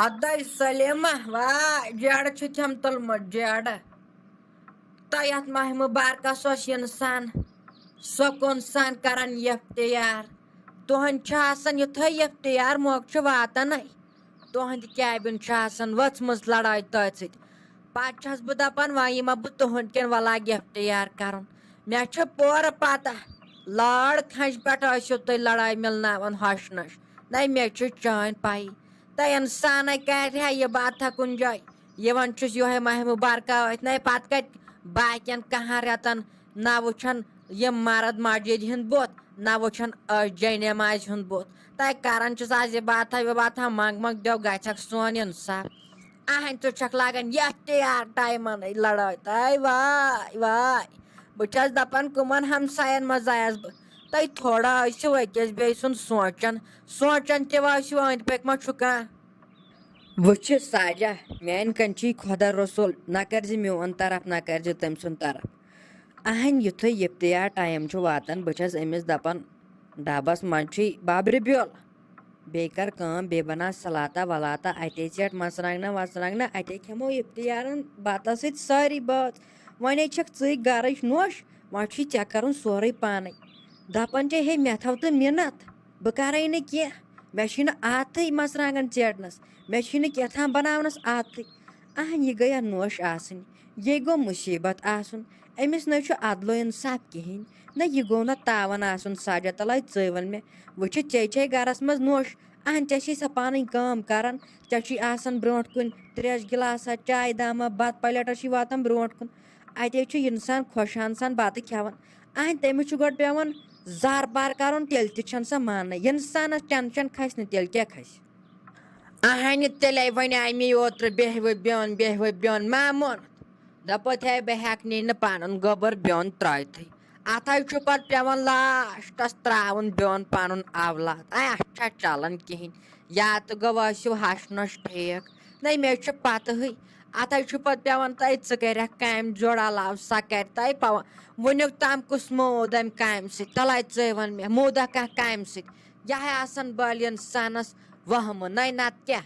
Hadday Salima, why, Jada Chitam Tulmud, Jada. Tayat Mahmu Barka Sosyan San, Sokon San Karan Yeftiyar. Tuhan Chasan Yutayftiyar Mokchavatana. Tuhan cabin Chasan, what's most Ladai touch it. Pachas Budapan Vaima Butuhun can Vala Yeftiyar Karan. Mecha Pora Pata. Lord Kashbata should the Ladai Milna on Hashnash. They make you join Pai. Tayan Sana Kat Hayabata Kunjai. Yevan Chus you have Mahmu Barka, at Nepatkat, Bak and Kaharatan, Navuchan, Yamarad Marjid Hundbot, Navuchan Jane Maj Hundbot. Tai Karanchus Azibata, Yabata, Mang Dog Gachak Sonian Sa. I had to check like and yet they are time on a lot. I why. But as the pan kuman ham sayan mazayas. Tai thoda issue just based on Swachan Tevashu and Pekmachuka. Which is Saja, man country Khoda Rosol, Nakarzimu and Tarap Nakarji Temsun Tarap. Ahan Yutha Yip they are time to Watan, but as MS Dapan Dabas Manchi, Babri Biol. Baker kam bebana salata valata I take it masrangna I take him iftiyaran batasit sorry but when I check the garage nosh machi chakaran sorry pani dapante he methout the minat bakara in a kia machine ati masrangan chatnas machine katham banavnas ati ahan yigaya nosh asin yego mushibat asun I miss nature adlo in sap kihin na yigona tawan asun sajatalai zevan me which a cheche garasmas nosh and Chashi Sapani kam Karan Chashi Asan Brontkun, Trish Gilasa, Chai Dama, Bat Pilot Shivatam Brontkun. I take you insan Kwashan San Batikavan, and Temichu got Bevan, Zar Barkaron Teltichan Samana, Yansana Chanchan Kasni Telkakas. I hang it tell when I me ought behave beyond Mammon. The potabe hackney in the pan and gobber beyond Trite. Atai chupat piawan lash, tas trawan beyond panon avlat. I chachalan kihin. Yat gavashu hashnosh take. They make a patahi. Atai chupat piawan tights a cam jorala sacket type. When you tam kusmo them cam sit, the light seven me, mudaka cam sit. Yahasan balian sanas, Wahamo, nine not ya.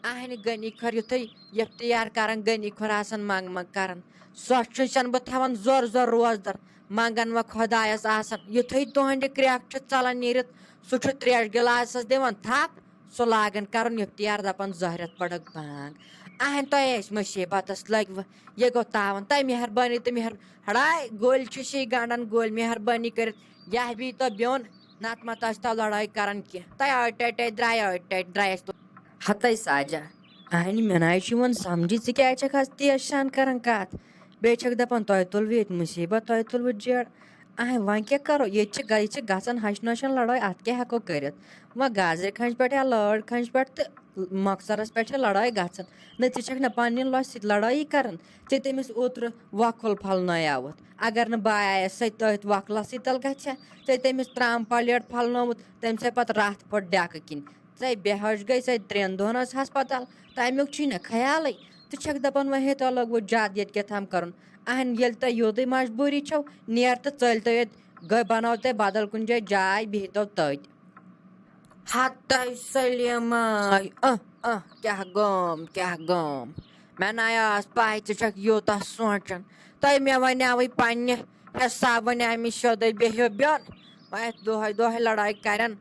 Ahani gani karutai, Yaptiar karan gani korasan mang makaran. Soshan but havan zor rozdar. Mangan wa Khodayas asan. You take 200 crack chala near it. Such a 3 glasses they want tap. So lagan karan yuptiar dapan zahrat padak bang. Ahan to es mushe batas like yego tawan. Tai mi harbani to mi har. Harai gol chushi gandan gol mi harbani kar. Yah bhi to byon. Nat matasta ladai karan ki. Tai dry. Hatai saja. Ahani menai shivan samji si kya chakasti ashan karan kat. Bechak dapan toitul wit musiba toitul wit jar. I want ke karo yeche gaiche gasan hashnashan ladai atke hako karit. Ma gazer khanj pete lord khanj pete maksaras pete ladai gasan. Netichak na panin lo sit ladai karan. Chete mis utra wakol phal na yawat. Agar na baya sai toit wakla sital gacha. Chete mis tram paliat phal na temse pat raht pot dakakin. Sai behosh gai sai trendonas hospital. Taimuk china khayalai. تو چھک دپان وۄنۍ ہے تو لگ وہ زیادٕ ییٚتہِ کیٛاہ تام کَرُن اہن ییٚلہِ تۄہہِ یوٚتُے مجبوٗری چھو نیر تہٕ ژٔلۍتو ییٚتہِ بناو تۄہہِ بدل کُنہِ جایہِ جاے بِہتو تٔتۍ ہتَے سلیماے کیٛاہ گام مےٚ نَے ٲس پَے ژٕ چھکھ یوٗتاہ سونٛچان تۄہہِ مےٚ وَنیٛاوٕے پنٛنہِ حِساب وَنیٛاے مےٚ سیوٚدُے بِہِو بیوٚن وۄنۍ دۄہَے لڑٲے کَرن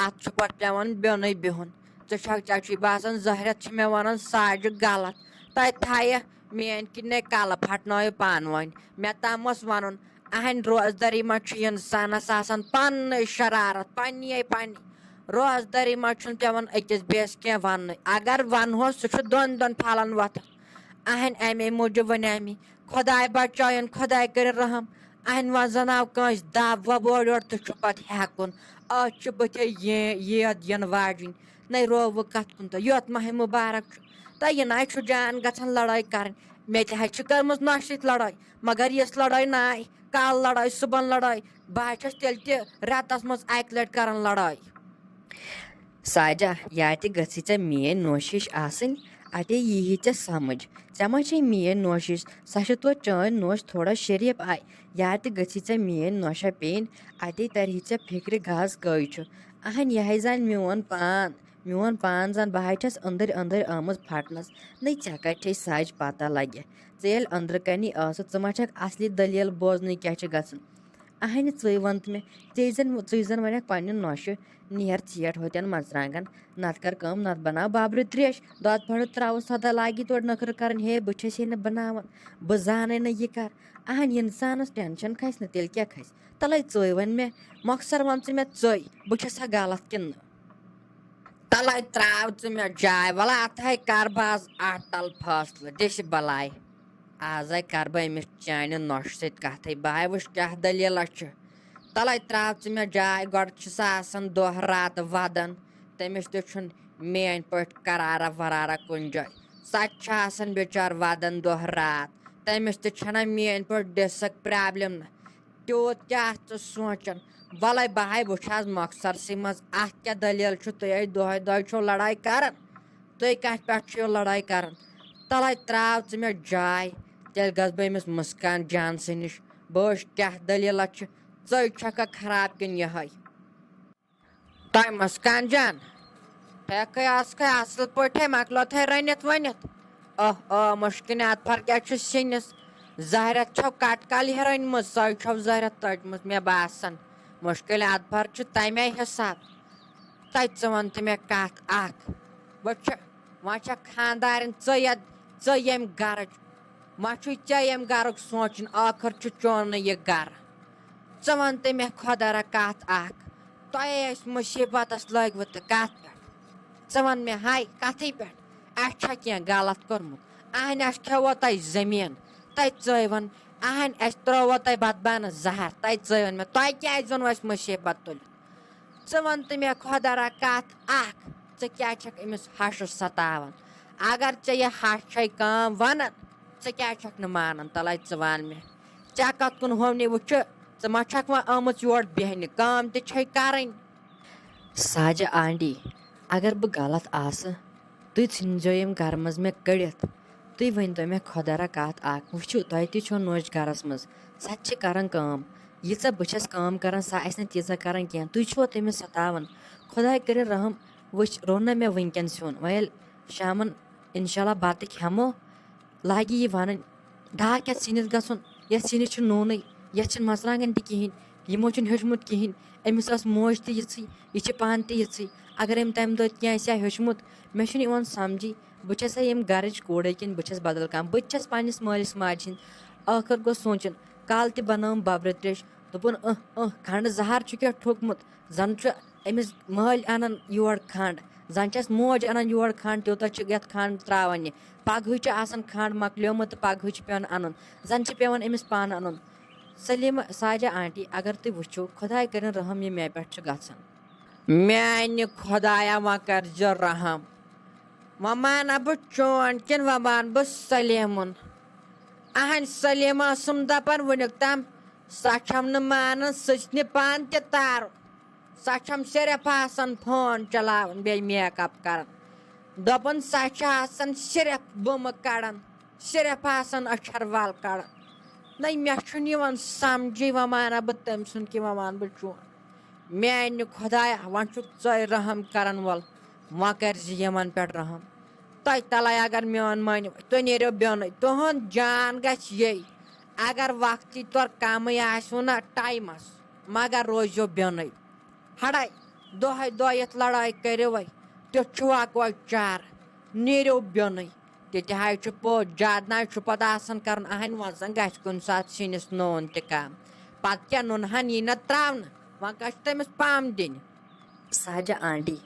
اَتھ چھُ پَتہٕ پٮ۪وان بیوٚنُے بِہُن ژےٚ چھُے باسان زٲہرت چھِ مےٚ وَنان ساجہِ غلط تۄہہِ تھایہِ میٛٲنۍ کِنۍ کَلہٕ پھٹنٲیِو پانہٕ ؤنۍ مےٚ تام اوس وَنُن اہنٛدِ روزدٲری منٛز چھُ اِنسانَس آسان پنٛنٕے شرارت پنٛنی روزدٲری منٛز چھُنہٕ پٮ۪وان أکِس بیٚیِس کینٛہہ وَننُے اگر وَنہوس سُہ چھُ دۄن پھلَن وۄتھان اہنٛدِ اَمے موٗجوٗب وَنیٛاے مےٚ خۄداے بچٲیِن خۄداے کٔرِن رحم اہنٛدِ وۄنۍ زَن آو کٲنٛسہِ دب وب اورٕ یورٕ تہِ چھُ پَتہٕ ہٮ۪کُن أتھۍ چھُ بٕتھِ یاد یِنہٕ واجِنۍ نَے رووٕ کَتھ کُن تہٕ یوت ماہِ مُبارک چھُ تہٕ یہِ نَے چھُ جان گژھان لڑٲے کَرٕنۍ مےٚ تہِ حظ چھِ کٔرمٕژ نۄشہِ سۭتۍ لڑٲے مگر یِژھ لڑٲے ناے کالہٕ لڑٲے صُبحن لڑٲے بہٕ حظ چھَس تیٚلہِ تہِ رٮ۪تَس منٛز 1 لَٹہِ کَران لڑٲے ساجا یا تہِ گٔژھی ژےٚ میٛٲنۍ نوشِش آسٕنۍ اَتے ییٖہی ژےٚ سمجھ ژےٚ ما چھے میٛٲنۍ نوشِش سۄ چھِ تویتہِ چٲنۍ نوش تھوڑا شریٖف آے یا تہِ گٔژھی ژےٚ میٛٲنۍ نوشا پیٚنۍ اَتے ترہی ژےٚ فِکرِ گاز کٔہۍ چھُ اہن یہِ ہے زانہِ میون پان میون پان زن بہٕ چھس أنٛدٕرۍ أنٛدٕرۍ آمٕژ پھٹنس نَے ژےٚ کَتہِ سج پتہ لگہِ ژٕ ییٚلہِ أنٛدرٕ کَنی ٲسہٕ ژٕ ما چھکھ اصلی دٔلیٖل بوزنٕے کیٛاہ چھِ گژھان اہنہِ ژٕے وَن تہٕ مےٚ ژٕے زن وَنکھ پننہِ نۄشہِ نیر ژیٹ ہوتٮ۪ن مرژٕوانٛگن نتہٕ کر کٲم نتہٕ بناو بابرٕ تریش دۄد پھٔڑٕ تراوٕ سدا لاگی تورٕ نخرٕ کرٕنۍ ہے بہٕ چھَسے نہٕ بناوان بہٕ زانے نہٕ یہِ کر اہن اِنسانس ٹٮ۪نشن کھسہِ نہٕ تیٚلہِ کیٛاہ کھسہِ تلے ژٕے وَن مےٚ مۄخصر وَن ژٕ مےٚ ژٕے بہٕ چھَسا غلط کِنہٕ نہٕ تلے تراو ژٕ مےٚ جاے وَلہٕ اتھے کر بہٕ آز اٹل فٲصلہٕ ڈِشہِ بلاے آزے کر بہٕ أمِس چانہِ نۄشہِ سۭتۍ کتھٕے بہٕ وٕچھ کیٛاہ دٔلیٖلا چھِ تلے تراو ژٕ مےٚ جاے گۄڈٕ چھِ سۄ آسان دۄہ راتہٕ ودان تٔمِس تہِ چھُنہٕ میٲنۍ پٲٹھۍ کرارا ورارا کُنہِ جایہِ سۄ تہِ چھِ آسان بِچار ودان دۄہ رات تٔمِس تہِ چھنہ میٲنۍ پٲٹھۍ ڈِسک پرابلم نہٕ تیوٗت کیٛاہ ژٕ سونٛچان وَلے بہے وٕچھ آز مۄخصرسٕے منٛز اتھ کیٛاہ دٔلیٖل چھُ تُہۍ دۄہے دۄہے چھو لڑٲے کران تُہۍ کتھ پٮ۪ٹھ چھِو لڑٲے کران تلے تراو ژٕ مےٚ جاے تیٚلہِ گژھٕ بہٕ أمِس مسکان جانسٕے نِش بہٕ وٕچھ کیٛاہ دٔلیٖلا چھِ ژٕے چھکھا خراب کِنہٕ یِہے تۄہہِ مسکان جان ٹھیکھٕے ٲسکھے اصل پٲٹھۍ مۄکلوتھے رٔنِتھ ؤنِتھ مُشکِنہِ اَدفر کیٛاہ چھُ سِنِس زہرٮ۪تھ چھو کٹکل ہِش رٔنمٕژ سۄے چھو زہرٮ۪تھ ژٔٹمٕژ مےٚ باسان مُشکِل اَدفر چھُ تَمے حِساب تَتہِ ژٕ وَن تہٕ مےٚ کَتھ اکھ وٕچھِ وۄنۍ چھکھ خاندارِنۍ ژٕ ییٚمہِ گرٕچ وۄنۍ چھُے ژےٚ ییٚمہِ گرُک سونٛچُن ٲخٕر چھُ چونٕے یہِ گرٕ ژٕ وَن تہٕ مےٚ خۄدا را کَتھ اکھ تۄہے ٲسۍ مُصیٖبتس لٲگوٕ کَتھ پٮ۪ٹھ ژٕ وَن مےٚ ہاے کَتھٕے پٮ۪ٹھ اَسہِ چھا کیٚنٛہہ غلط کوٚرمُت اہنہِ اَسہِ کھیوٚوا تۄہہِ زٔمیٖن تَتہِ ژٕے وَن اہنہِ اَسہِ ترٛووا تۄہہِ بَدبانَس زہر تَتہِ ژٕے وَن مےٚ تۄہہِ کیٛازِ ووٚنوٕ اَسہِ مُصیٖبت تُلِتھ ژٕ وَن تہٕ مےٚ خۄدا را کَتھ اکھ ژٕ کیٛازِ چھکھ أمِس ہَشہٕ سَتاوان اگر ژےٚ یہِ ہَش چھے کٲم وَنان ژٕ کیٛازِ چھکھ نہٕ مانان تَلے ژٕ وَن مےٚ ژےٚ کَتھ کُن ہوونہِ وٕچھِ ژٕ ما چھکھ وۄنۍ آمٕژ یور بیٚہنہِ کٲم تہِ چھے کَرٕنۍ ساجہِ آنٹی اگر بہٕ غلط آسہٕ تُہۍ ژھٕنۍزیو یِم گرٕ منٛز مےٚ کٔڑِتھ تُہۍ ؤنۍتو مےٚ خۄدا را کَتھ اکھ وٕچھِو تۄہہِ تہِ چھو نوٚش گرس منٛز سۄ تہِ چھِ کران کٲم ییٖژاہ بہٕ چھس کٲم کران سۄ آسہِ نہٕ تیٖژاہ کران کینٛہہ تُہۍ چھِوا تٔمِس ستاوان خۄداے کٔرِنۍ رحم وٕچھ روٚن نہ مےٚ وٕنکٮ۪ن سیُن وۄنۍ ییٚلہِ شامن انشاء اللہ بتہٕ کھٮ۪مو لاگہِ یہِ وَنٕنۍ ڈاک یَتھ سِنِس گژھُن یَتھ سِنِس چھُ نوٗنٕے یَتھ چھِنہٕ مرژٕوانٛگن تہِ کِہیٖنۍ یِمو چھُنہٕ ہیوٚچھمُت کِہیٖنۍ أمِس ٲس موج تہِ یِژھٕے یہِ چھِ پانہٕ تہِ یِژھٕے اگر أمۍ تَمہِ دۄہ کینٛہہ آسہِ ہا ہیوٚچھمُت مےٚ چھُنہٕ یِوان سَمجھی بہٕ چھَسا ییٚمہِ گرٕچ کوٗرے کِنہٕ بہٕ چھَس بدل کانٛہہ بہٕ تہِ چھَس پنٛنِس مٲلِس ماجہِ ہِنٛدۍ ٲخٕر گوٚو سونٛچُن کالہٕ تہِ بنٲوٕم ببرٕ تریش دوٚپُن کھنٛڈٕ زہر چھُ کیٛاہ ٹھوٚکمُت زن چھُ أمِس مٲلۍ اَنان یور کھنٛڈ زن چھَس موج اَنان یور کھنٛڈ تیوٗتاہ چھِ یَتھ کھنٛڈ ترٛاوان یہِ پگہٕے چھُ آسان کھنٛڈ مۄکلیومُت تہٕ پگہٕے چھُ پیٚوان اَنُن زن چھِ پیٚوان أمِس پانہٕ اَنُن سلیٖما ساجا آنٹی اگر تُہۍ وٕچھِو خۄداے کٔرِنۍ رحم یہِ مےٚ پٮ۪ٹھ چھُ گژھان میانہِ خۄدایا وۄنۍ کٔرزِ رحم وۄنۍ مانا بہٕ چون کِنہٕ وۄنۍ مان بہٕ سلیٖمُن اہنۍ سلیٖما ٲسٕم دپان وُنیُک تام سۄ چھم نہٕ مانان سٕژنہِ پانہٕ تہِ تارُن سۄ چھم صرف آسان فون چلاوان بیٚیہِ میک اپ کران دوٚپُن سۄ چھِ آسان صرف بُمہٕ کڑان صرف آسان أچھر ول کڑان نَے مےٚ چھُنہٕ یِوان سمجھی وۄنۍ مانا بہٕ تٔمۍ سُنٛد کہِ وۄنۍ مان بہٕ چون میانہِ خۄدایا وۄنۍ چھُکھ ژٕے رحم کران وول وۄنۍ کٔرزِ یِمن پٮ۪ٹھ رحم تۄہہِ تلے اگر میون مٲنِو تُہۍ نیٖرِو بیٚونٕے تُہُنٛد جان گژھِ یے اگر وقتی طور کمٕے آسِوٕ نہ ٹایمس مگر روزیو بیٚونٕے ہڑے دۄہے دۄہ یَتھ لڑٲے کٔرِوے تیُتھ چھُ اکوے چارٕ نیٖرِو بیٚونٕے تِتہِ حظ چھُ پوٚز زیادٕ نہ حظ چھُ پتہٕ آسان کرُن اہنۍ وۄنۍ زن گژھِ کُنہِ ساتہٕ سِنِس نوٗن تہِ کم پتہٕ کیٛاہ نُنہٕ ہن یی نہ تراونہٕ وۄنۍ کیٛاہ چھُ تٔمِس پام دِنہِ ساجا آنٹی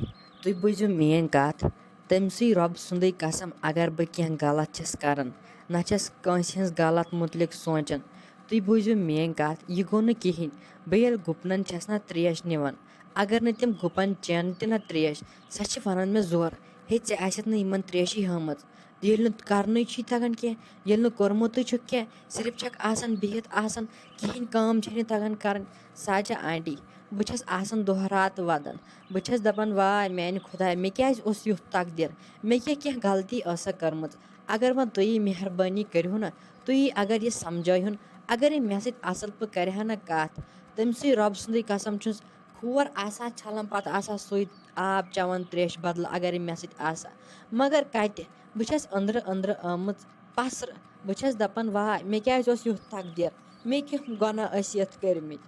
تُہۍ بوٗزِو میٲنۍ کتھ تٔمسٕے رۄبہٕ سُنٛدٕے قسم اگر بہٕ کینٛہہ غلط چھس کران نہ چھس کٲنٛسہِ ہٕنٛز غلط مُتعلق سونٛچان تُہۍ بوٗزِو میٲنۍ کتھ یہِ گوٚو نہٕ کِہینۍ بہٕ ییٚلہِ گُپنن چھس نہ تریش نِوان اگر نہٕ تِم گُپن چٮ۪ن تہِ نہ تریش سۄ چھِ ونان مےٚ زورٕ ہے ژےٚ آسٮ۪تھ نہٕ یِمن تریشی ہٲمٕژ ییٚلہِ نہٕ کرنٕے چھُے تگان کینٛہہ ییٚلہِ نہٕ کوٚرمُتٕے چھُکھ کینٛہہ صرف چھکھ آسان بِہِتھ آسان کِہینۍ کٲم چھے نہٕ تگان کرٕنۍ ساجا آنٹی بہٕ چھس آسان دۄہ راتہٕ ودان بہٕ چھس دپان واے میانہِ خۄدایا مےٚ کیٛازِ اوس یُتھ تقدیٖر مےٚ کینٛہہ غلطی ٲسا کٔرمٕژ اگر وۄنۍ تُہی مہربٲنی کٔرِہو نہ تُہی اگر یہِ سمجھٲیہُن اگر یہِ مےٚ سۭتۍ اصل پٲٹھۍ کرِ ہا نہ کتھ تٔمسٕے رۄبہٕ سُنٛدٕے قسم چھُس کھور آسہٕ ہا چھلان پتہٕ آسہٕ ہا سُے آب چٮ۪وان ترٛیشہِ بدلہٕ اگر مےٚ سۭتۍ آسہٕ مگر کَتہِ بہٕ چھَس أنٛدرٕ أنٛدرٕ آمٕژ پَسرٕ بہٕ چھَس دَپان واے مےٚ کیٛازِ اوس یُتھ تقدیٖر مےٚ کینٛہہ گۄناہ ٲسۍ یَتھ کٔرۍمٕتۍ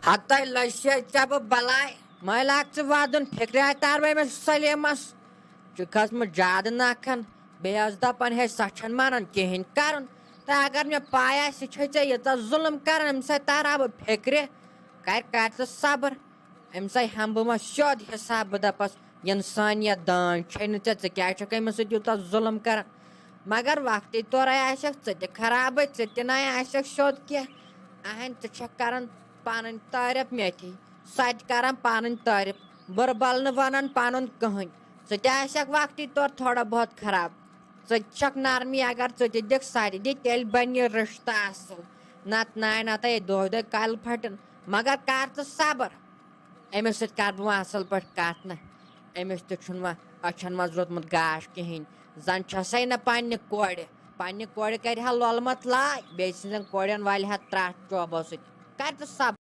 ہَتَے لٔسے ژےٚ بہٕ بَلاے مَے لاگ ژٕ وَدُن فِکرِ تاربے مےٚ سلیمَس چھُ کھٔژمٕژ زیادٕ نَکھَن بیٚیہِ ٲس دَپان ہے سۄ چھَنہٕ مَنان کِہیٖنۍ کَرُن تہٕ اگر مےٚ پاے آسہِ چھے ژےٚ ییٖژاہ ظُلم کَران اَمہِ سۭتۍ تارا بہٕ فِکرِ کَر ژٕ صبر اَمہِ سۭتۍ ہٮ۪مہٕ بہٕ وۄنۍ سیوٚد حِساب بہٕ دَپَس اِنسٲنیت دانۍ چھے نہٕ ژےٚ کیٛازِ چھَکھ أمِس سۭتۍ یوٗتاہ ظُلم کَران مگر وقتٕے طورے آسٮ۪کھ ژٕ تہِ خرابٕے ژٕ تہِ نَے آسٮ۪کھ سیوٚد کینٛہہ اہن ژٕ چھَکھ کَران پَنٕنۍ تعریٖف میٚتھی سۄ تہِ کَران پَنٕنۍ تعریٖف بُربَل نہٕ وَنان پَنُن کٕہٕنۍ ژٕ تہِ آسٮ۪کھ وقتٕے طور تھوڑا بہت خراب ژٕ تہِ چھَکھ نرمی اگر ژٕ تہِ دِکھ سۄ تہِ دِ تیٚلہِ بَنہِ یہِ رِشتہٕ اَصٕل نَتہٕ ناے نَتہٕ دۄہے دۄہے کَلہٕ پھَٹن مگر کَر ژٕ صبر أمِس سۭتۍ کَرٕ بہٕ وۄنۍ اَصٕل پٲٹھۍ کَتھ نہ أمِس تہِ چھُنہٕ وۄنۍ أچھَن منٛز روٗدمُت گاش کِہیٖنۍ زَن چھَسَے نہٕ پنٛنہِ کورِ کَرِ ہا لۄلمت لاے بیٚیہِ سٕنٛزٮ۪ن کورٮ۪ن والہِ ہا ترٛٹھ چوبو سۭتۍ کَر ژٕ صبر